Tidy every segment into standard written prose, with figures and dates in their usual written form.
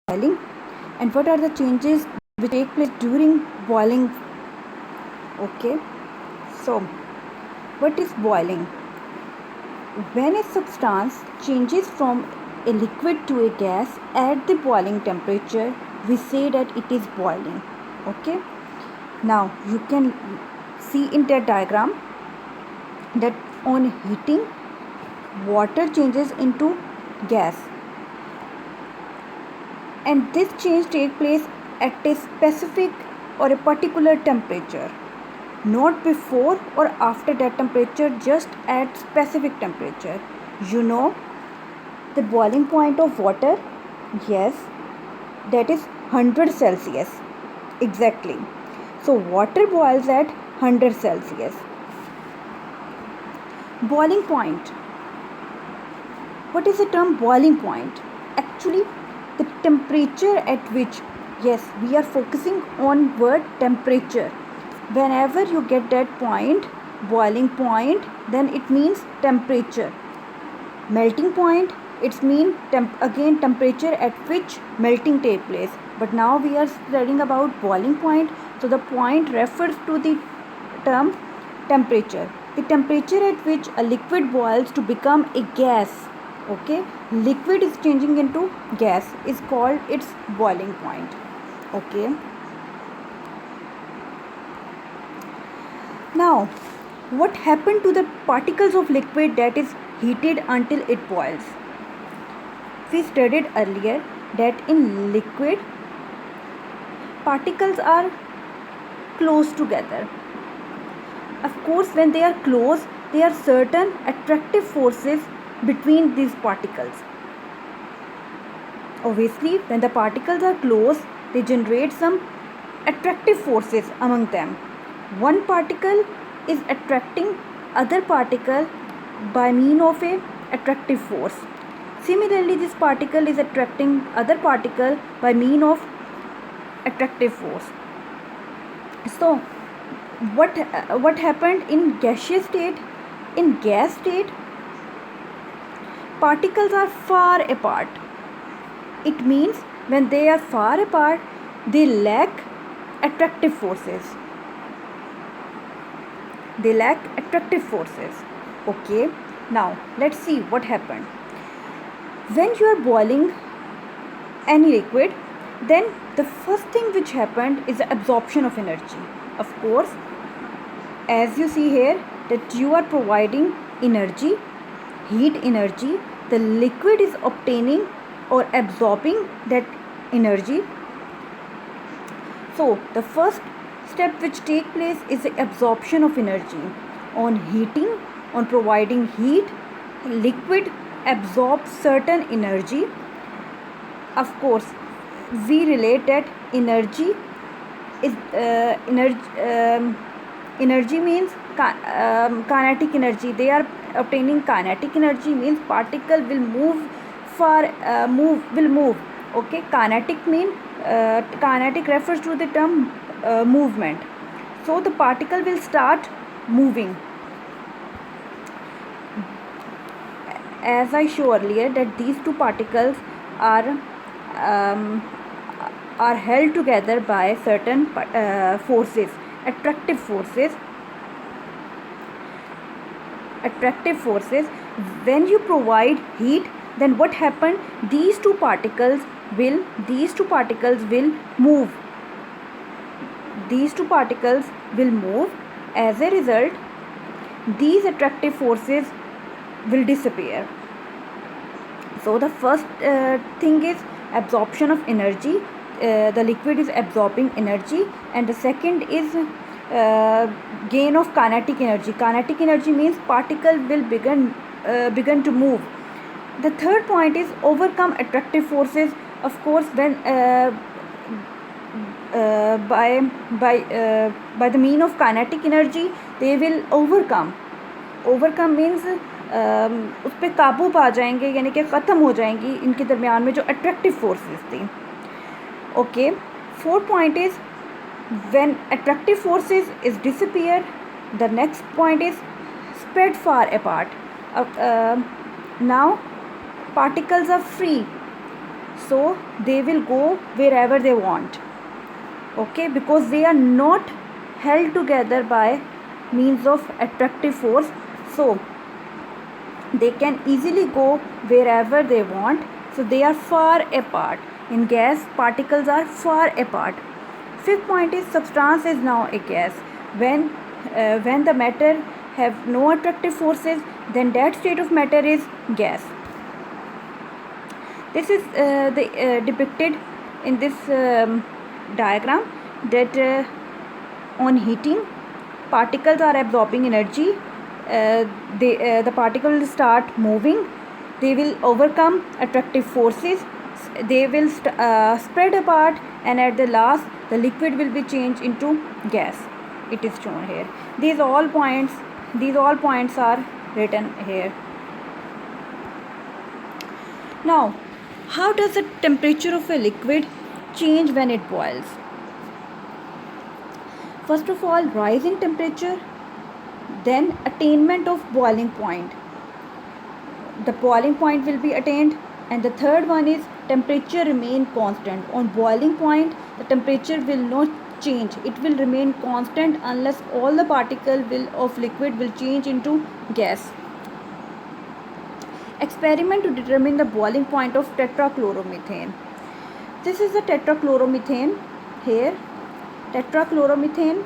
boiling, and what are the changes which take place during boiling. Okay, so what is boiling? When a substance changes from a liquid to a gas at the boiling temperature, we say that it is boiling. Okay, now you can see in that diagram that on heating, water changes into gas, and this change takes place at a specific or a particular temperature, not before or after that temperature, just at specific temperature. You know the boiling point of water? Yes, that is 100 Celsius. Exactly. So water boils at 100 Celsius. Boiling point. What is the term boiling point? Actually, the temperature at which, yes, we are focusing on word temperature. Whenever you get that point, boiling point, then it means temperature. Melting point, it's mean again temperature at which melting take place. But now we are studying about boiling point, so the point refers to the term temperature. The temperature at which a liquid boils to become a gas. Okay, liquid is changing into gas is called its boiling point. Okay, now what happened to the particles of liquid that is heated until it boils? We studied earlier that in liquid, particles are close together. Of course, when they are close, there are certain attractive forces between these particles. Obviously, when the particles are close, they generate some attractive forces among them. One particle is attracting other particle by means of a attractive force. Similarly, this particle is attracting other particle by means of attractive force. So, what happened in gaseous state? In gas state, particles are far apart. It means when they are far apart, they lack attractive forces. They lack attractive forces. Okay, now let's see what happened. When you are boiling any liquid, then the first thing which happened is the absorption of energy. Of course, as you see here, that you are providing energy, heat energy, the liquid is obtaining or absorbing that energy. So the first step which take place is the absorption of energy. On heating, on providing heat, liquid absorbs certain energy. Of course, we relate that energy is energy means kinetic energy. They are obtaining kinetic energy, means particle will move move. Okay, kinetic refers to the term movement. So the particle will start moving. As I showed earlier, that these two particles are held together by certain forces, attractive forces. When you provide heat, then what happened? These two particles will move. As a result, these attractive forces will disappear. So the first thing is absorption of energy. The liquid is absorbing energy, and the second is gain of kinetic energy. Kinetic energy means particle will begin to move. The third point is overcome attractive forces. Of course, when by the mean of kinetic energy, they will overcome means उस पर काबू पा जाएंगे, यानी कि ख़त्म हो जाएंगी इनके दरमियान में जो अट्रैक्टिव फोर्सेस थी. Okay, fourth point is when attractive forces is disappear, the next point is spread far apart. Now particles are free, so they will go wherever they want. Okay, because they are not held together by means of attractive force, so they can easily go wherever they want. So they are far apart. In gas, particles are far apart. Fifth point is substance is now a gas. When the matter have no attractive forces, then that state of matter is gas. This is depicted in this diagram, that on heating, particles are absorbing energy. The particle will start moving. They will overcome attractive forces. They will spread apart, and at the last, the liquid will be changed into gas. It is shown here. These all points are written here. Now, how does the temperature of a liquid change when it boils? First of all, rise in temperature, then attainment of boiling point. The boiling point will be attained, and the third one is temperature remain constant. On boiling point, the temperature will not change. It will remain constant unless all the particle of liquid will change into gas. Experiment to determine the boiling point of tetrachloromethane. This is the tetrachloromethane here. Tetrachloromethane.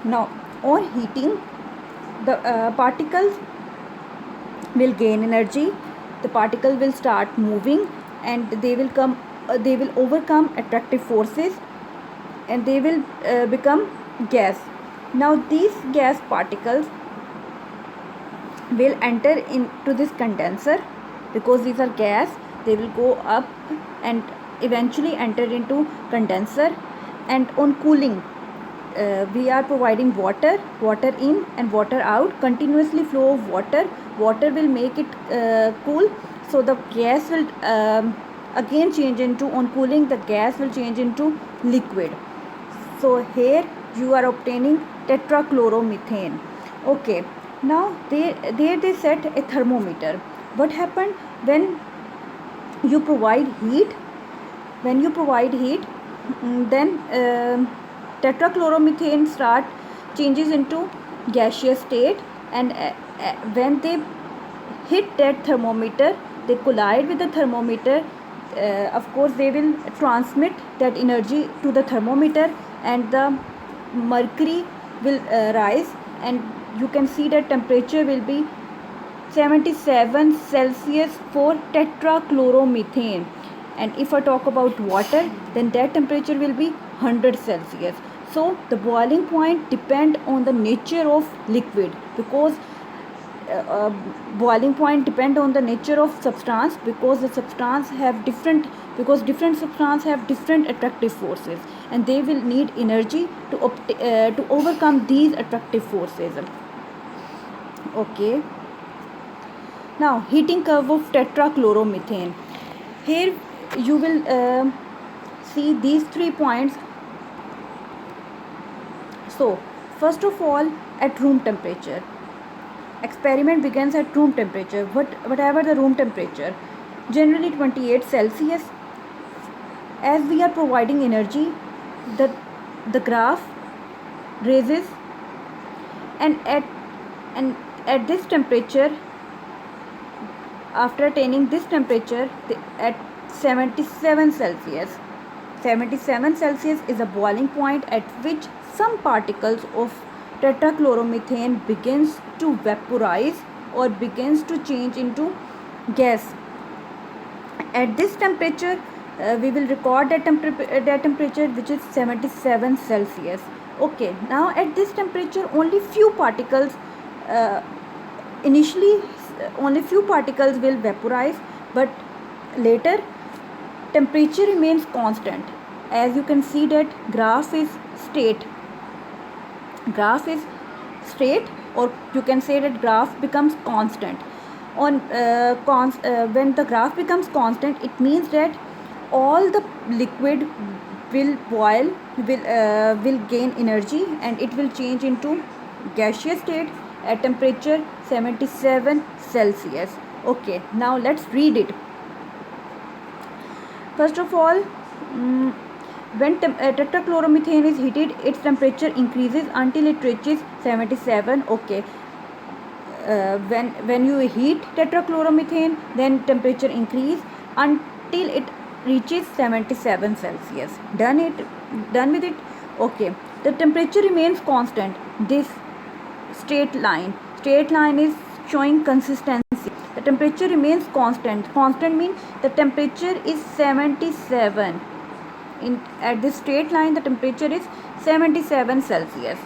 Now, on heating, the particles will gain energy. The particle will start moving, and they will overcome attractive forces, and they will become gas. Now, these gas particles will enter into this condenser. Because these are gas, they will go up and eventually enter into condenser. And on cooling, we are providing water in and water out. Continuously flow of water will make it cool, so the gas will again change into, on cooling, the gas will change into liquid. So here you are obtaining tetrachloromethane. Okay, now they set a thermometer. What happened when you provide heat? Then tetrachloromethane changes into gaseous state, and when they hit that thermometer, they collide with the thermometer. Of course, they will transmit that energy to the thermometer, and the mercury will rise, and you can see that temperature will be 77 Celsius for tetrachloromethane. And if I talk about water, then that temperature will be 100 Celsius. So the boiling point depend on the nature of liquid, because boiling point depend on the nature of substance, because the substance have different substance have different attractive forces, and they will need energy to overcome these attractive forces. Okay. Now, heating curve of tetrachloromethane. Here you will see these 3 points. So, first of all, at room temperature. Experiment begins at room temperature, whatever the room temperature, generally 28 Celsius. As we are providing energy, the graph raises, and at this temperature, after attaining this temperature, at 77 Celsius. 77 Celsius is a boiling point at which some particles of tetrachloromethane begins to vaporize or begins to change into gas. At this temperature, we will record that temperature, which is 77 Celsius. Okay, now at this temperature, only few particles initially only few particles will vaporize, but later temperature remains constant. As you can see that graph is straight, or you can say that graph becomes constant. When the graph becomes constant, it means that all the liquid will boil, will gain energy, and it will change into gaseous state at temperature 77 Celsius. Okay, now let's read it. First of all, when tetrachloromethane is heated, its temperature increases until it reaches 77. Okay. When you heat tetrachloromethane, then temperature increase until it reaches 77 Celsius. Done with it. Okay. The temperature remains constant. This straight line is showing consistency. The temperature remains constant. Constant means the temperature is 77. At this straight line, the temperature is 77 Celsius.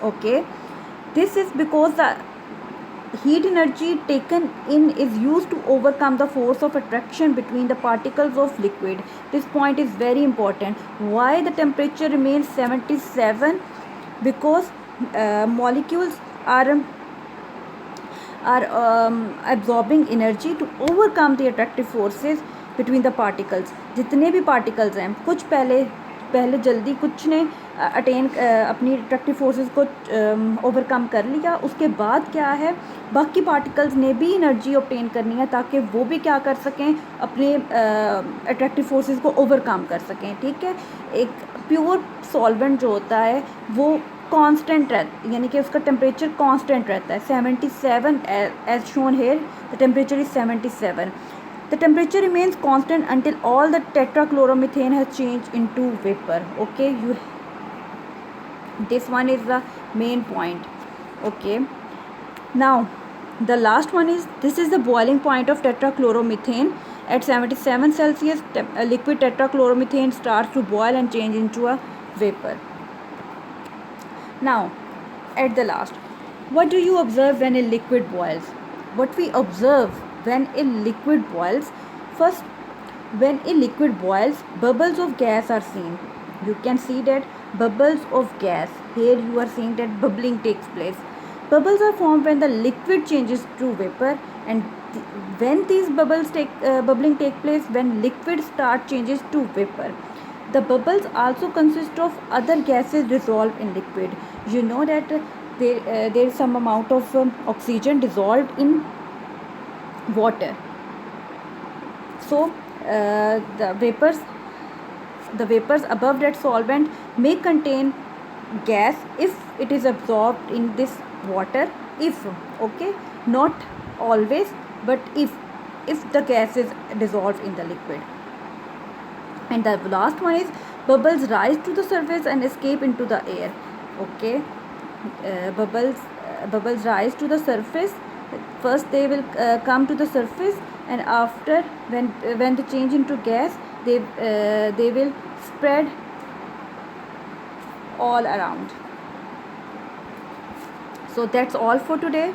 Okay. This is because the heat energy taken in is used to overcome the force of attraction between the particles of liquid. This point is very important. Why the temperature remains 77? Because molecules are absorbing energy to overcome the attractive forces between the particles. जितने भी particles हैं, कुछ पहले जल्दी कुछ ने attain अपनी attractive forces को ओवरकम कर लिया, उसके बाद क्या है, बाकी पार्टिकल्स ने भी एनर्जी ऑब्टेन करनी है ताकि वो भी क्या कर सकें, अपने अट्रैक्टिव फोर्सेस को ओवरकम कर सकें. ठीक है. एक प्योर सॉल्वेंट जो होता है वो कांस्टेंट रहता, यानी कि उसका टेम्परेचर कांस्टेंट रहता है. 77 as shown here, the temperature is 77. The temperature remains constant until all the tetrachloromethane has changed into vapor. Okay, this one is the main point. Okay, now the last one is, this is the boiling point of tetrachloromethane. At 77 Celsius, liquid tetrachloromethane starts to boil and change into a vapor. Now, at the last, what do you observe when a liquid boils? What we observe when a liquid boils: first, when a liquid boils, bubbles of gas are seen. You can see that bubbles of gas. Here you are seeing that bubbling takes place. Bubbles are formed when the liquid changes to vapor, and when these bubbling take place, when liquid changes to vapor. The bubbles also consist of other gases dissolved in liquid. You know that there is some amount of oxygen dissolved in water. So the vapors above that solvent may contain gas if it is absorbed in this water. If, okay, not always, but if the gas is dissolved in the liquid. And the last one is, bubbles rise to the surface and escape into the air. Okay, bubbles rise to the surface. First they will come to the surface, and after, when they change into gas, they will spread all around. So that's all for today.